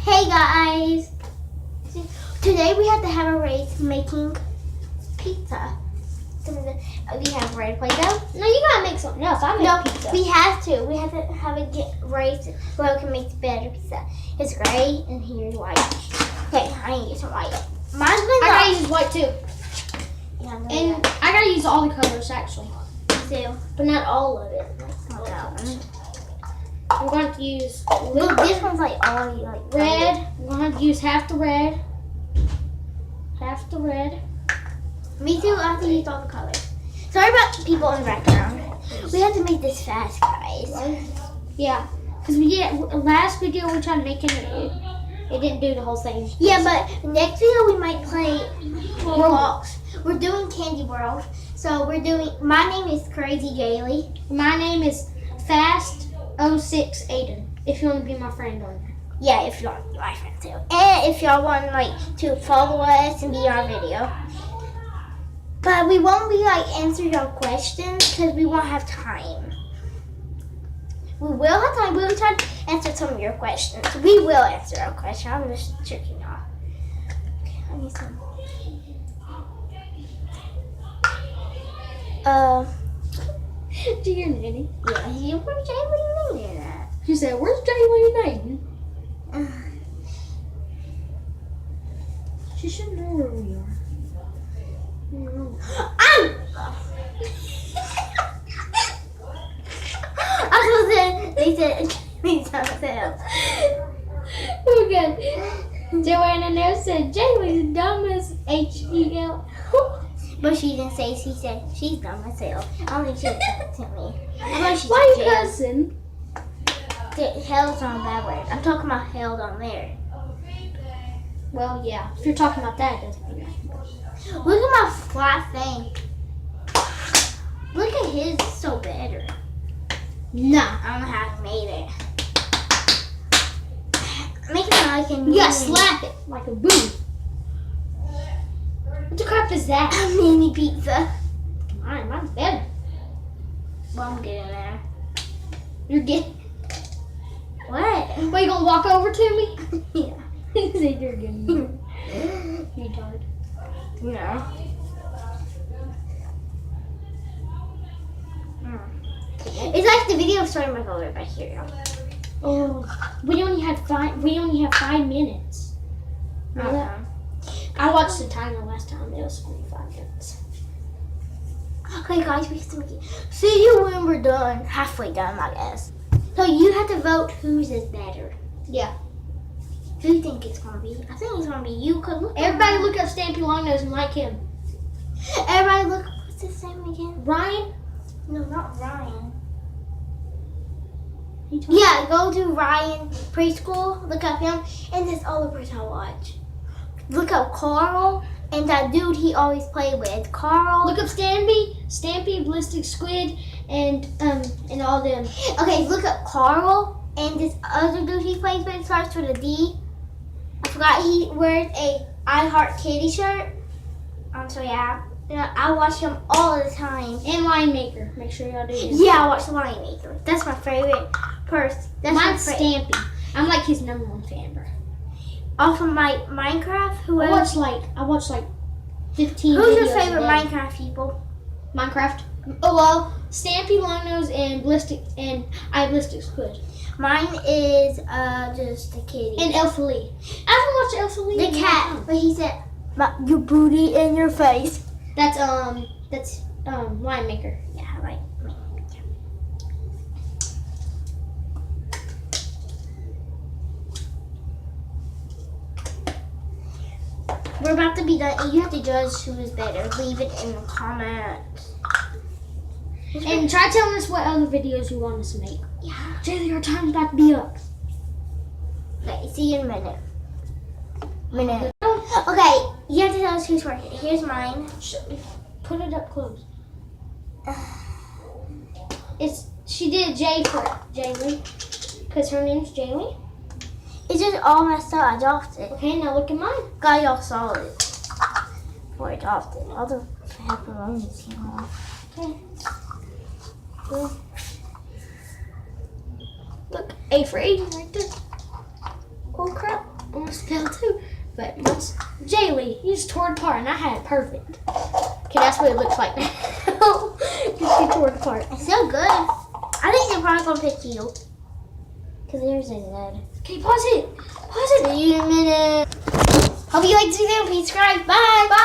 Hey guys! Today we have to have a race making pizza. We have red Play-Doh. No, you gotta make something else. I make pizza. We have to. We have to have a race where we can make better pizza. It's gray and here's white. Okay, I need to get some white. Mine's been I gotta use white too. Yeah, And I gotta use all the colors actually. too. But not all of it. Not that one. I'm going to use Look, this one's like all like red. I'm going to use half the red. Half the red. Me too. I have to use all the colors. Sorry about the people in the background. We have to make this fast, guys. Yeah, because last video we tried to make it didn't do the whole thing. Yeah, but next video we might play Roblox. We're doing Candy World. So we're doing, my name is Crazy Jaylee. My name is Fast06 Aiden. If you want to be my friend on there. Yeah, if you want to be my friend too. And if y'all want to follow us and be our video. But we won't be answer your questions because we won't have time. We will have time. We'll try to answer some of your questions. We will answer our questions. I'm just tricking y'all. Okay, I need some. Dear Nanny. Yeah, where's Jaylee Nate at? She said, "Where's Jaylee Aiden?" She should know where we are. They said themselves. Oh god. Joanna now said Jaylee's dumb as H-E-L. But she didn't say, she said she's dumb herself. I don't think she said that to me. Why you cussing? Hell's on a bad word. I'm talking about held on there. Well, yeah. If you're talking about that, it doesn't mean nothing. Look at my flat thing. Look at his, it's so better. Nah. I don't know how he made it. Make it like a You gotta slap it like a boo. What the crap is that? A mini pizza. Mine's better. Well, I'm getting there. You're getting. What? Wait, you gonna walk over to me? Yeah. He said you're getting me. Retard. No. It's like the video starting back over back here, y'all. Oh, we only have 5 minutes. Know that? I watched the timer last time. It was only 5 minutes. Okay, guys, we have to make it. See you when we're done. Halfway done, I guess. So you have to vote whose is better. Yeah. Who do you think it's gonna be? I think it's gonna be you. Cause look. Everybody look up Stampy Longnose and like him. Everybody look. What's his name again? Ryan? No, not Ryan. Yeah, go to Ryan Preschool. Look up him, and that's all the person I watch. Look up Carl and that dude he always played with. Carl. Look up Stampy, Ballistic Squid, and all them. Okay, look up Carl and this other dude he plays with starts with a D. I forgot he wears a I Heart Kitty shirt. So yeah, I watch him all the time. And Lion Maker. Make sure y'all do this. Yeah, I watch the Lion Maker. That's my favorite person. That's Mine's my Stampy. I'm like his #1 fan, bro. Off of my Minecraft, I watch like 15 Who's your videos favorite a day. Minecraft people? Minecraft? Oh well, Stampy, Longnose, and Ballistic Squid. Mine is just a kitty. And Elfa Lee. I haven't watched Elfa Lee. The in a cat, long time. but he said, "Your booty in your face." That's Lion Maker. Yeah, right. We're about to be done, and you have to judge who is better. Leave it in the comments. And try telling us what other videos you want us to make. Yeah. Jaylee, our time's about to be up. Okay, see you in a minute. Okay, you have to tell us who's working. Here's mine. Put it up close. She did J for Jaylee, because her name's Jaylee. It's just all messed up. I dropped it. Okay, now look at mine. God, y'all saw it before I dropped it. All the pepperonis came off. Okay. Look, A for Aiden right there. Oh crap. almost fell too. But once Jaylee, he just tore it apart, and I had it perfect. Okay, that's what it looks like now. Just get tore it apart. It's so good. I think they're probably gonna pick you. Cause yours is good. Okay, pause it. Pause it. See you in a minute. Hope you liked this video. Please subscribe. Bye. Bye.